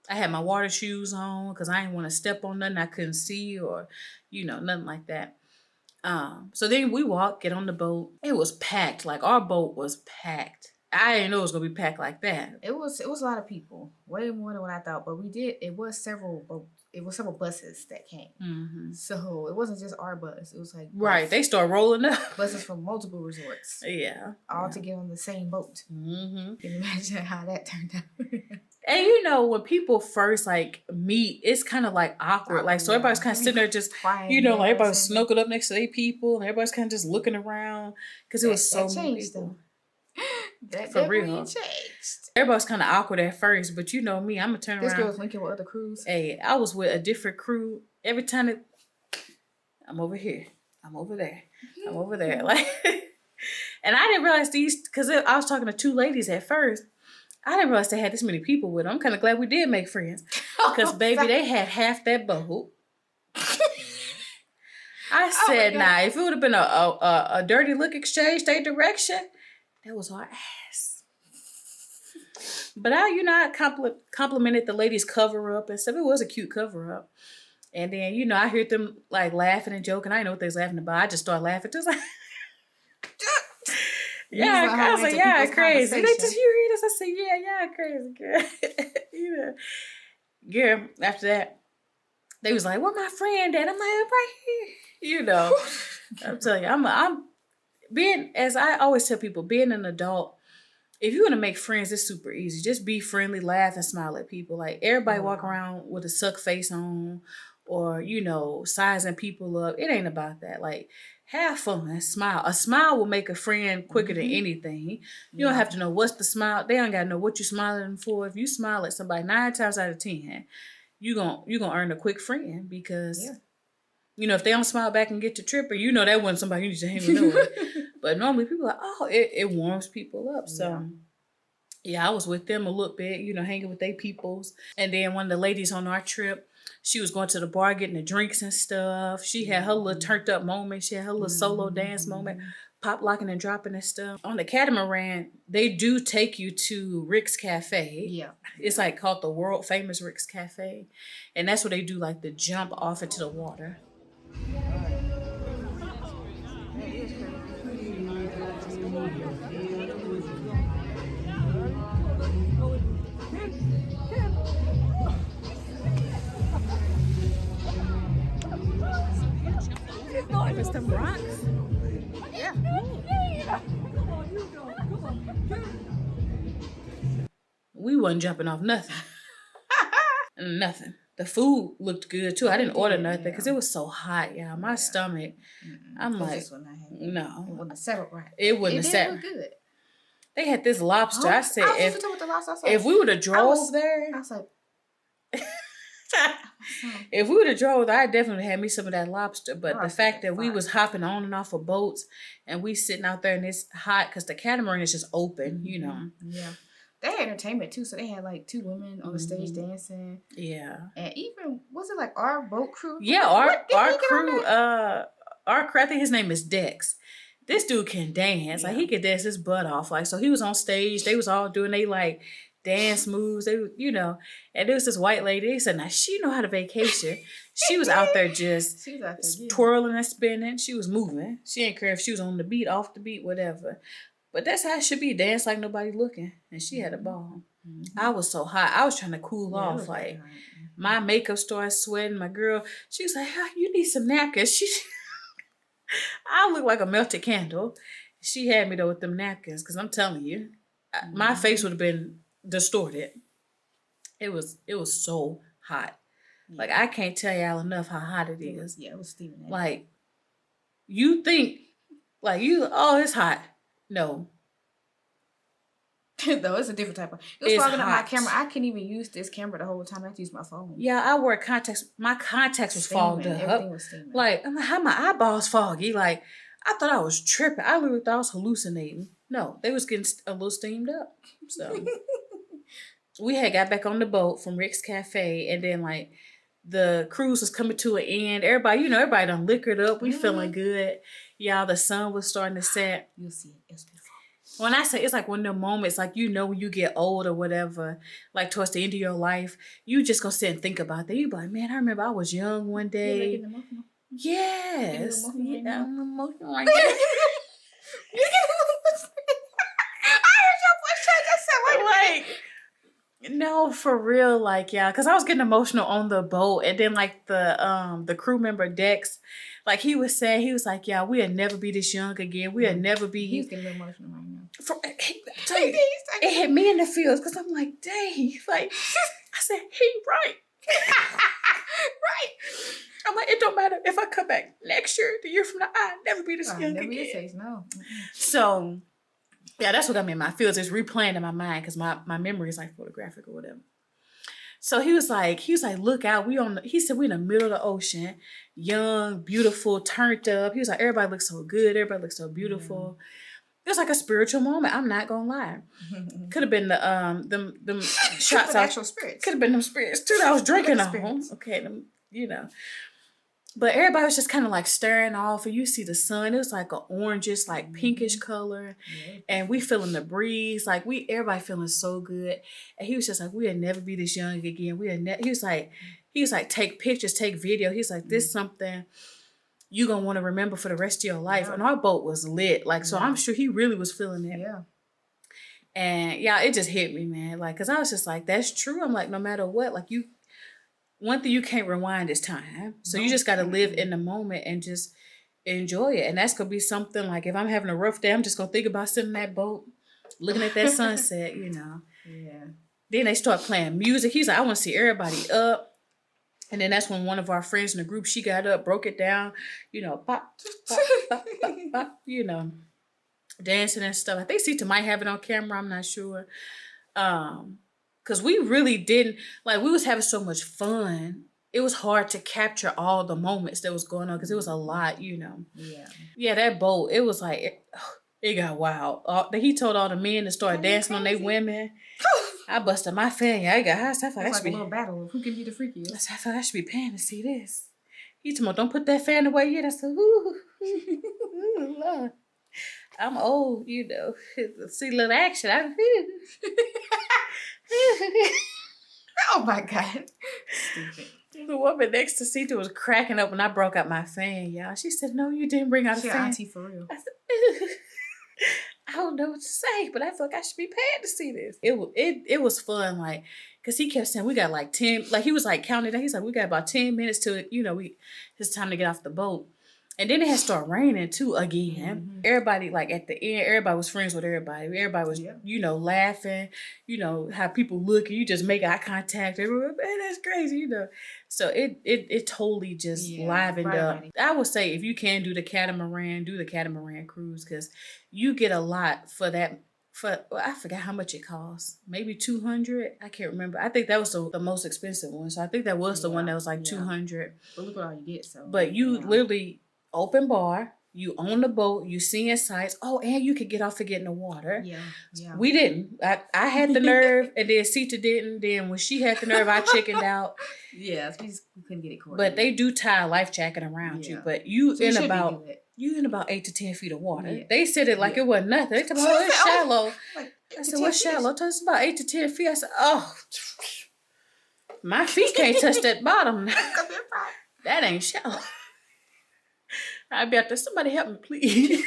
I had my water shoes on because I didn't want to step on nothing I couldn't see or, nothing like that. So then we get on the boat. It was packed. Like, our boat was packed. I didn't know it was gonna be packed like that. It was a lot of people, way more than what I thought. But it was several buses that came. Mm-hmm. So it wasn't just our bus. It was like they start rolling up buses from multiple resorts. Yeah, all to get on the same boat. Mm-hmm. Can you imagine how that turned out? And when people first like meet, it's kind of like awkward. Like, so everybody's kind of sitting there just, like everybody's snuggled up next to their people, and everybody's kind of just looking around because it was so many people. That for real changed. Everybody's kind of awkward at first, but you know me, I'm gonna turn around. This girl was linking with other crews. Hey, I was with a different crew. Every time I'm over here, I'm over there, I'm over there, like. And I didn't realize because I was talking to 2 ladies at first. I didn't realize they had this many people with them. I'm kind of glad we did make friends. Because, baby, they had half that boat. I said, if it would have been a dirty look exchange, their direction, that was our ass. But I complimented the ladies' cover-up and stuff. It was a cute cover-up. And then, I heard them, like, laughing and joking. I didn't know what they was laughing about. I just started laughing. Just like... Yeah, I was like, yeah, crazy. They just, you hear this? I said, yeah, crazy, girl. Yeah, after that, they was like, where my friend at? I'm like, right here. I'm telling you, I'm being, as I always tell people, being an adult, if you want to make friends, it's super easy. Just be friendly, laugh, and smile at people. Like, everybody walk around with a suck face on or, sizing people up. It ain't about that. Like, have fun, smile. A smile will make a friend quicker than anything. You don't have to know what's the smile. They don't got to know what you're smiling for. If you smile at somebody 9 times out of 10, you gonna earn a quick friend because, if they don't smile back and get to tripping, that wasn't somebody you need to hang with. But normally people are like, oh, it warms people up. So Yeah, I was with them a little bit, you know, hanging with their peoples. And then one of the ladies on our trip, she was going to the bar getting the drinks and stuff. She had her little turned up moment. She had her little solo dance moment, pop locking and dropping and stuff. On the Catamaran, they do take you to Rick's Cafe. Yeah. It's like called the world famous Rick's Cafe. And that's where they do like the jump off into the water. There's some rocks. Yeah. We wasn't jumping off nothing. Nothing. The food looked good too. I didn't order nothing because it was so hot, y'all. My stomach. I'm like, no. It wouldn't have settled right. It wouldn't have settled. It did look good. They had this lobster. I said, if if we would have drove there, I was like, if we would have drove there, I definitely had me some of that lobster. But Oh, the fact that we fine. was hopping on and off of boats and we sitting out there and it's hot because the catamaran is just open, you know. yeah. They had entertainment too, so they had like 2 women on the stage dancing. Yeah. And even, was it like our boat crew? Yeah, What? Did our he get on crew, that? our crew, I think his name is Dex. This dude can dance. Like he could dance his butt off. Like, so he was on stage. They was all doing they like dance moves. They, you know, and there was this white lady. They said, now she know how to vacation. She was out there just She was out there, yeah. twirling and spinning. She was moving. She didn't care if she was on the beat, off the beat, whatever. But that's how it should be. Dance like nobody looking. And she had a ball. I was so hot. I was trying to cool off. Like my makeup started sweating. My girl, she was like, oh, you need some napkins. I look like a melted candle. She had me though with them napkins because I'm telling you, my face would have been distorted. It was so hot. Like I can't tell y'all enough how hot it is. Yeah, it was steaming. Like you think, like oh, it's hot. No. No, it's a different type of. It was It's fogging up my hot. camera. I couldn't even use this camera the whole time. I had to use my phone. Yeah, I wore contacts. My contacts was fogged up. Everything was steaming. Like, I'm like, how my eyeballs foggy? Like, I thought I was tripping. I literally thought I was hallucinating. No, they was getting a little steamed up. So we had got back on the boat from Rick's Cafe, and then like the cruise was coming to an end. Everybody done liquored up. We feeling good. Y'all, the sun was starting to set. You'll see it. It's beautiful. When I say it's like one of them moments, like, you know, when you get old or whatever, like towards the end of your life, you just gonna sit and think about that. You be like, man, I remember I was young one day. Yes. Yeah, I'm emotional right now. You get emotional. I heard your voice change. I said, wait a minute. Like, no, for real, like, yeah, because I was getting emotional on the boat, and then like the crew member Dex, like he was saying, he was like, yeah, we'll never be this young again. We'll never be. He's getting emotional right now. It hit me in the feels because I'm like, dang, like I said, he right. Right. I'm like, it don't matter if I come back next year, the year from now, I'll never be this young Never again. your face, no. So, yeah, that's what I mean. My feels is replaying in my mind because my memory is like photographic or whatever. So he was like, look out, he said we in the middle of the ocean, young, beautiful, turned up. He was like, everybody looks so good, everybody looks so beautiful. It was like a spiritual moment. I'm not gonna lie. Could have been the them shots. Actual spirits. Could have been them spirits too that I was drinking on. Okay, them, you know. But everybody was just kind of like staring off, and you see the sun. It was like an orangish, like pinkish color, and we feeling the breeze. Like everybody feeling so good. And he was just like, we'll never be this young again. He was like, take pictures, take video. He's like, this something you gonna want to remember for the rest of your life. Yeah. And our boat was lit. Like, so I'm sure he really was feeling it. Yeah. And yeah, it just hit me, man. Like, cause I was just like, that's true. I'm like, no matter what, like one thing you can't rewind is time. So you just got to live in the moment and just enjoy it. And that's going to be something like, if I'm having a rough day, I'm just going to think about sitting in that boat, looking at that sunset, you know. Yeah. Then they start playing music. He's like, I want to see everybody up. And then that's when one of our friends in the group, she got up, broke it down, you know, pop, pop, pop, pop, pop, you know, dancing and stuff. I think Sita might have it on camera. I'm not sure. Because we really didn't, like, we was having so much fun. It was hard to capture all the moments that was going on because it was a lot, you know. Yeah. Yeah, that boat, it was like, It got wild. He told all the men to start dancing on their women. I busted my fan. Yeah, I got high. I feel like a little battle of who can be the freakiest. I feel like I should be paying to see this. He told me, don't put that fan away yet. I said, ooh, Lord. I'm old, you know. See a little action. Oh my God. Stupid. The woman next to Sita was cracking up when I broke out my fan, y'all. She said, no, you didn't bring out a fan. Auntie for real. I said, I don't know what to say, but I feel like I should be paying to see this. It was fun, like, because he kept saying, we got like 10, like he was like counting down. He's like, we got about 10 minutes to, you know, it's time to get off the boat. And then it had started raining too again. Mm-hmm. Everybody, like at the end, everybody was friends with everybody. Everybody was, you know, laughing, you know, how people look and you just make eye contact. Man, that's crazy, you know. So it totally just livened up. I would say if you can do the Catamaran Cruise because you get a lot for that. I forgot how much it costs. Maybe $200. I can't remember. I think that was the most expensive one. So I think that was the one that was like $200. But look what all you get. So. But you literally open bar. You on the boat. You seeing sights. Oh, and you could get off and get in the water. Yeah. We didn't. I had the nerve, and then Sita didn't. Then when she had the nerve, I chickened out. Yeah, we couldn't get it caught. But they do tie a life jacket around you. But you in about 8 to 10 feet of water. Yeah. They said it like it wasn't nothing. They told me, oh, it's shallow. I said, what's shallow? It's about 8 to 10 feet. I said, oh, my feet can't touch that bottom. That ain't shallow. I'd be out there, somebody help me, please.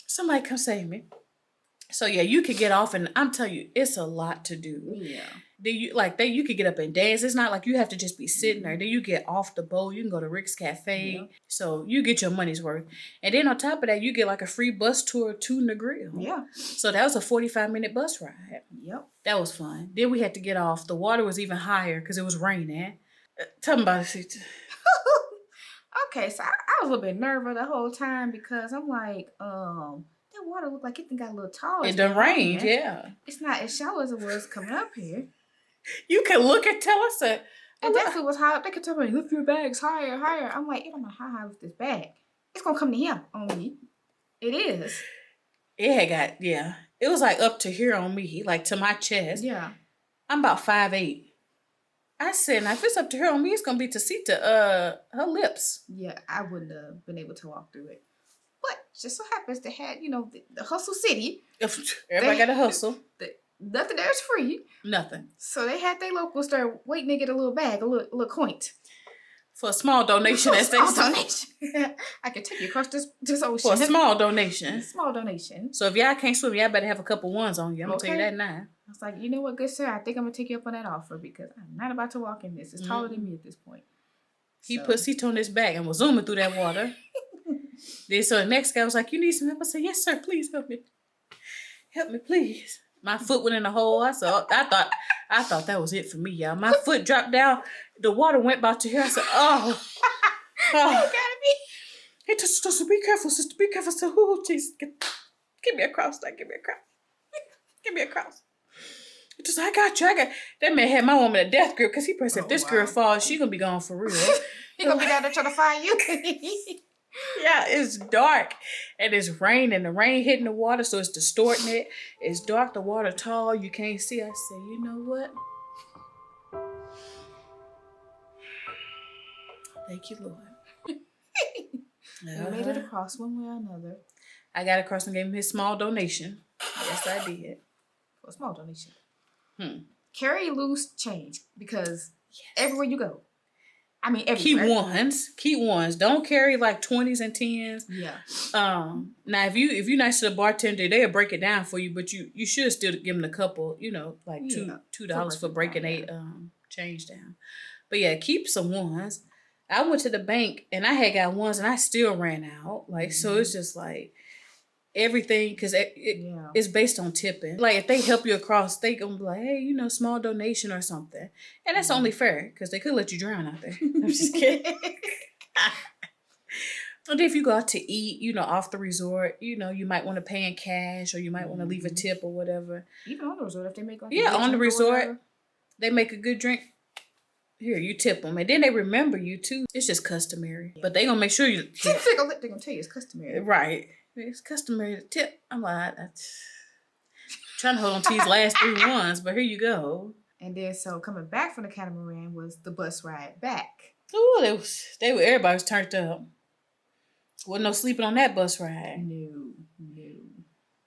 Somebody come save me. So yeah, you could get off, and I'm telling you, it's a lot to do. Yeah. Then you could get up and dance. It's not like you have to just be sitting there. Then you get off the boat. You can go to Rick's Cafe. Yeah. So you get your money's worth. And then on top of that, you get like a free bus tour to Negril. Yeah. So that was a 45-minute bus ride. Yep. That was fun. Then we had to get off. The water was even higher because it was raining. Tell me about it. Okay, so I was a little bit nervous the whole time because I'm like, that water looked like it got a little tall. It done rained, yeah. It's not as shallow as it was coming up here. You can look and tell us that. And definitely was high. They could tell me, lift your bags higher, higher. I'm like, it don't matter how high I lift this bag. It's going to come to here on me. It is. It had it was like up to here on me, like to my chest. Yeah. I'm about 5'8". I said, now if it's up to her on me, it's going to be to Sita, her lips. Yeah, I wouldn't have been able to walk through it. But just so happens they had, you know, the hustle city. Everybody got a hustle. Nothing there is free. Nothing. So they had their locals there waiting to get a little bag, a little coin. For a small donation. I can take you across this ocean. For a small donation. Small donation. So if y'all can't swim, y'all better have a couple ones on you. I'm going to tell you that now. I was like, you know what, good sir? I think I'm going to take you up on that offer because I'm not about to walk in this. It's taller than me at this point. He put Sita on his back and was zooming through that water. Then so the next guy was like, you need some help? I said, yes, sir. Please help me. Help me, please. My foot went in the hole. I thought that was it for me, y'all. My foot dropped down. The water went about to here. I said, oh. You gotta be. He just be careful, sister. Be careful. So, oh, Jesus. Give me a cross. Give me a cross. Give me a cross. He just, I got you. That man had my woman a death grip because he pressed, if this girl falls, she going to be gone for real. He going to be down there trying to find you. Yeah, it's dark and it's rain and the rain hitting the water, so it's distorting it. It's dark, the water tall, you can't see. I say, you know what? Thank you, Lord. We made it across one way or another. I got across and gave him his small donation. Yes, I did. For a small donation. Carry loose change because everywhere you go. I mean, everywhere. Keep ones. Don't carry like 20s and 10s. Yeah. Now if you're nice to the bartender, they'll break it down for you, but you should still give them a couple, you know, like $2 for breaking change down. But yeah, keep some ones. I went to the bank and I had got ones and I still ran out. Like, so it's just like everything, because it's based on tipping. Like, if they help you across, they gonna be like, hey, you know, small donation or something. And that's only fair, because they could let you drown out there. I'm just kidding. And if you go out to eat, you know, off the resort, you know, you might want to pay in cash or you might want to leave a tip or whatever. Even on the resort, if they make like on the resort, they make a good drink. Here, you tip them. And then they remember you, too. It's just customary. But they going to make sure you... They're going to tell you it's customary. Right. It's customary to tip. I'm like, trying to hold on to these last 3 ones, but here you go. And then so coming back from the catamaran was the bus ride back. Ooh, everybody was turned up. Wasn't no sleeping on that bus ride. No.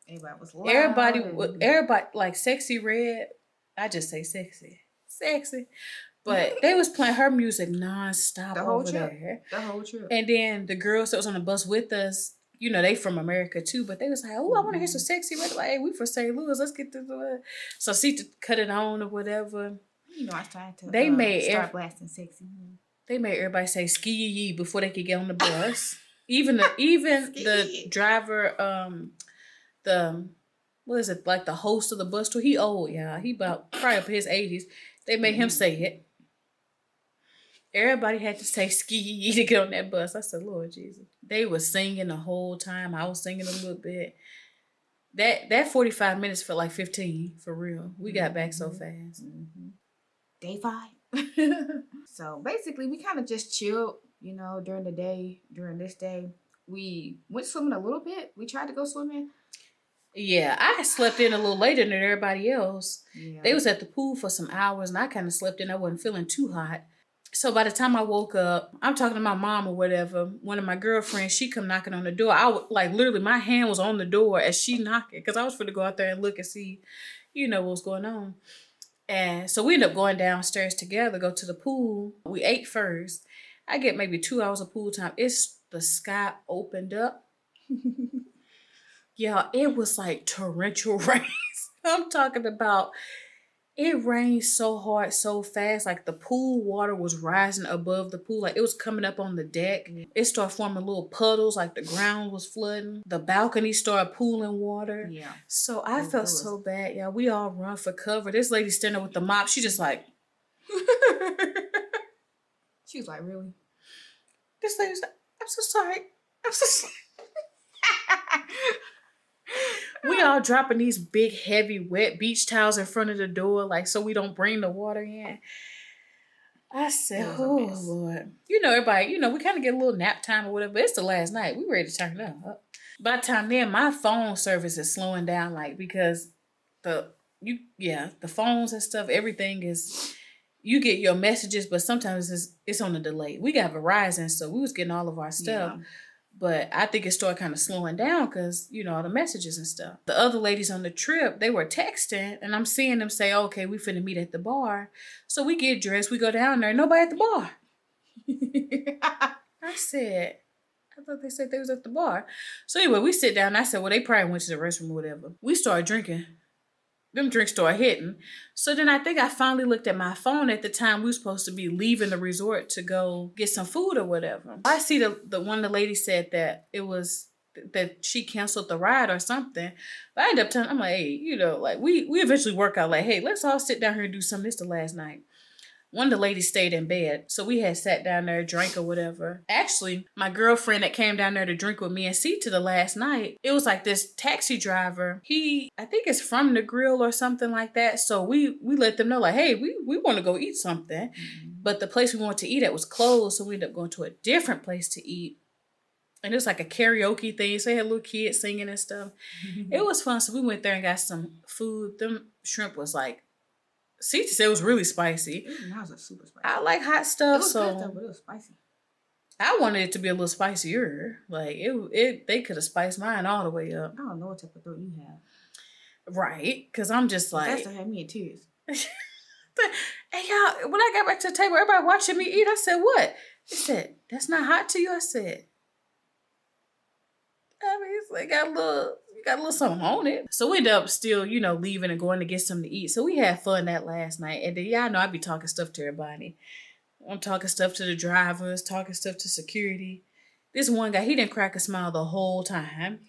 Everybody was loud. Everybody like Sexy Red. I just say sexy. But they was playing her music nonstop over there. The whole trip. And then the girls that was on the bus with us, you know, they from America too, but they was like, oh, I want to hear some Sexy Red. Like, hey, we from St. Louis. Let's get this. So Sita cut it on or whatever. You know, I tried to start blasting Sexy. They made everybody say ski yee before they could get on the bus. Even the driver, what is it, like the host of the bus tour? He old, yeah. He about probably up in his 80s. They made him say it. Everybody had to say ski yee to get on that bus. I said, Lord Jesus. They was singing the whole time. I was singing a little bit. That 45 minutes felt like 15, for real. We got back so fast. Day 5. So basically, we kind of just chilled, you know, during the day. During this day, we went swimming a little bit. We tried to go swimming. Yeah, I slept in a little later than everybody else. Yeah. They was at the pool for some hours, and I kind of slept in. I wasn't feeling too hot. So by the time I woke up, I'm talking to my mom or whatever. One of my girlfriends, she come knocking on the door. Literally, my hand was on the door as she knocking, because I was going to go out there and look and see, you know, what was going on. And so we ended up going downstairs together, go to the pool. We ate first. I get maybe 2 hours of pool time. The sky opened up. Yeah, it was like torrential rains. I'm talking about, it rained so hard, so fast. Like the pool water was rising above the pool. Like it was coming up on the deck. It started forming little puddles, like the ground was flooding. The balcony started pooling water. Yeah. So I felt so bad. Yeah, we all run for cover. This lady standing there with the mop. She just like. She was like, really? This lady was like, I'm so sorry. I'm so sorry. We all dropping these big, heavy, wet beach towels in front of the door, like so we don't bring the water in. I said, oh, Lord. You know, everybody, you know, we kind of get a little nap time or whatever, but it's the last night. We ready to turn it up. By the time then, my phone service is slowing down, like, because the phones and stuff, everything is, you get your messages, but sometimes it's on a delay. We got Verizon, so we was getting all of our stuff. Yeah. But I think it started kind of slowing down because, you know, all the messages and stuff. The other ladies on the trip, they were texting, and I'm seeing them say, okay, we finna meet at the bar. So we get dressed, we go down there, nobody at the bar. I said, I thought they said they was at the bar. So anyway, we sit down, and I said, well, they probably went to the restroom or whatever. We started drinking. Them drinks started hitting. So then I think I finally looked at my phone at the time we were supposed to be leaving the resort to go get some food or whatever. I see the one of the ladies said that it was that she canceled the ride or something. But I ended up telling, I'm like, hey, you know, like we eventually work out like, hey, let's all sit down here and do something. This the last night. One of the ladies stayed in bed. So we had sat down there, drank or whatever. Actually, my girlfriend that came down there to drink with me and Sita the last night, it was like this taxi driver. I think it's from the grill or something like that. So we let them know like, hey, we want to go eat something. Mm-hmm. But the place we wanted to eat at was closed. So we ended up going to a different place to eat. And it was like a karaoke thing. So they had little kids singing and stuff. Mm-hmm. It was fun. So we went there and got some food. Them shrimp was like, Sita said it was really spicy. That was super spicy. I like hot stuff, it was good though, but it was spicy. I wanted it to be a little spicier. Like they could have spiced mine all the way up. I don't know what type of throat you have. Right, because I'm just like. That's to have me in tears. Hey y'all, when I got back to the table, everybody watching me eat. I said, "What?" They said, "That's not hot to you." I said, "I mean, it's like got a little something on it." So we ended up still, you know, leaving and going to get something to eat. So we had fun that last night. And then y'all know I be talking stuff to everybody. I'm talking stuff to the drivers, talking stuff to security. This one guy, he didn't crack a smile the whole time.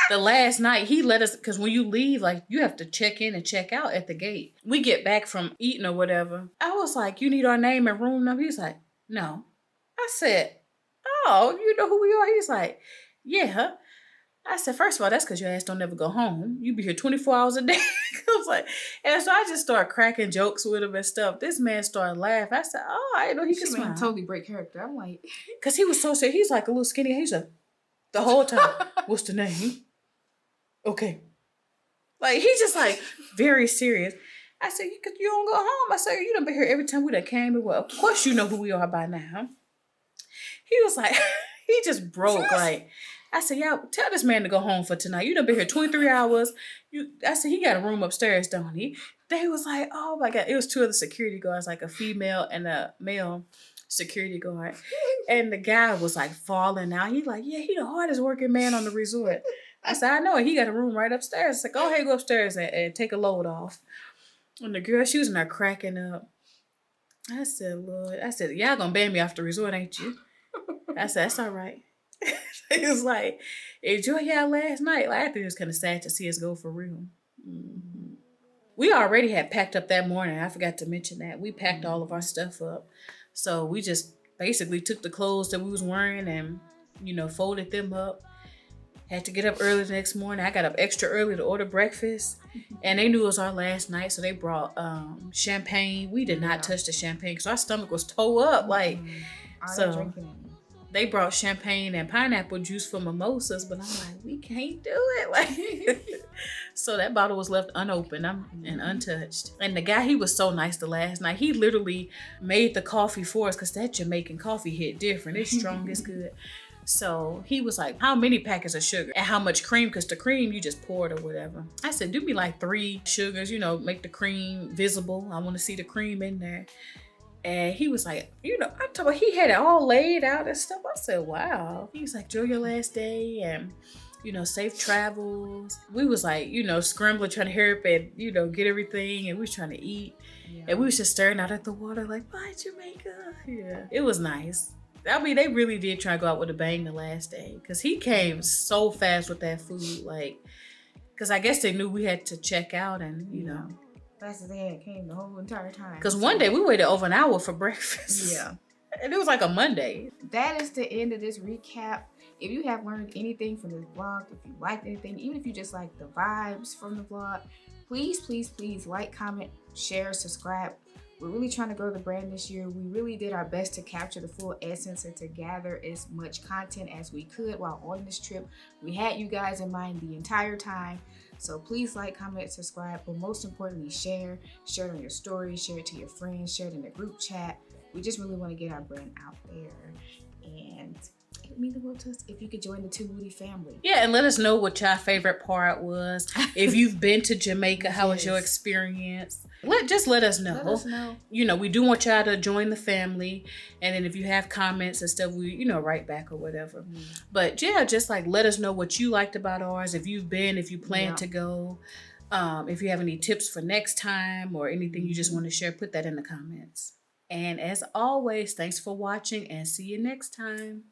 The last night, he let us, because when you leave, like, you have to check in and check out at the gate. We get back from eating or whatever. I was like, you need our name and room number? He's like, no. I said, oh, you know who we are? He's like, yeah. I said, first of all, that's because your ass don't never go home. You be here 24 hours a day. I was like, and so I just started cracking jokes with him and stuff. This man started laughing. I said, oh, I didn't know he could smile. Totally break character. I'm like, because he was so sick. He's like a little skinny. He's like, The whole time. What's the name? Okay. Like, he's just like very serious. I said, you don't go home. I said, you done been here every time we done came. And well, of course you know who we are by now. He was like, he just broke. Like, I said, yeah, tell this man to go home for tonight. You done been here 23 hours. I said, he got a room upstairs, don't he? They was like, oh my God. It was 2 other security guards, like a female and a male security guard. And the guy was like falling out. He like, yeah, he the hardest working man on the resort. I said, I know it. He got a room right upstairs. I said, go ahead, go upstairs and take a load off. And the girl, she was in there cracking up. I said, Lord, I said, y'all gonna ban me off the resort, ain't you? I said, that's all right. He was like, enjoy y'all last night. Like, I think it was kind of sad to see us go for real. Mm-hmm. We already had packed up that morning. I forgot to mention that. We packed all of our stuff up. So we just basically took the clothes that we was wearing and, folded them up. Had to get up early the next morning. I got up extra early to order breakfast. And they knew it was our last night, so they brought champagne. We did not touch the champagne because our stomach was toe up. Like, so they brought champagne and pineapple juice for mimosas, but I'm like, we can't do it. Like, so that bottle was left unopened and untouched. And the guy, he was so nice the last night. He literally made the coffee for us because that Jamaican coffee hit different. It's strong, it's good. So he was like, how many packets of sugar and how much cream? Because the cream you just poured or whatever. I said, do me like 3 sugars, make the cream visible. I want to see the cream in there. And he was like, I'm talking about, he had it all laid out and stuff. I said, wow. He was like, enjoy your last day and, safe travels. We was like, scrambling, trying to hurry up and, get everything. And we was trying to eat. Yeah. And we was just staring out at the water like, bye, Jamaica. Yeah, it was nice. I mean, they really did try to go out with a bang the last day because he came so fast with that food. Like, because I guess they knew we had to check out and, Fast as they had came the whole entire time. Because one day we waited over an hour for breakfast. Yeah. And it was like a Monday. That is the end of this recap. If you have learned anything from this vlog, if you liked anything, even if you just like the vibes from the vlog, please, please, please like, comment, share, subscribe. We're really trying to grow the brand this year. We really did our best to capture the full essence and to gather as much content as we could while on this trip. We had you guys in mind the entire time. So please like, comment, subscribe, but most importantly, share. Share it on your stories, share it to your friends, share it in the group chat. We just really want to get our brand out there. And it would mean the world to us if you could join the Moody family. Yeah, and let us know what your favorite part was. If you've been to Jamaica, how was your experience? Just let us know. Let us know. We do want y'all to join the family. And then if you have comments and stuff, we, write back or whatever. But yeah, just like let us know what you liked about ours. If you've been, if you plan to go, if you have any tips for next time or anything you just want to share, put that in the comments. And as always, thanks for watching and see you next time.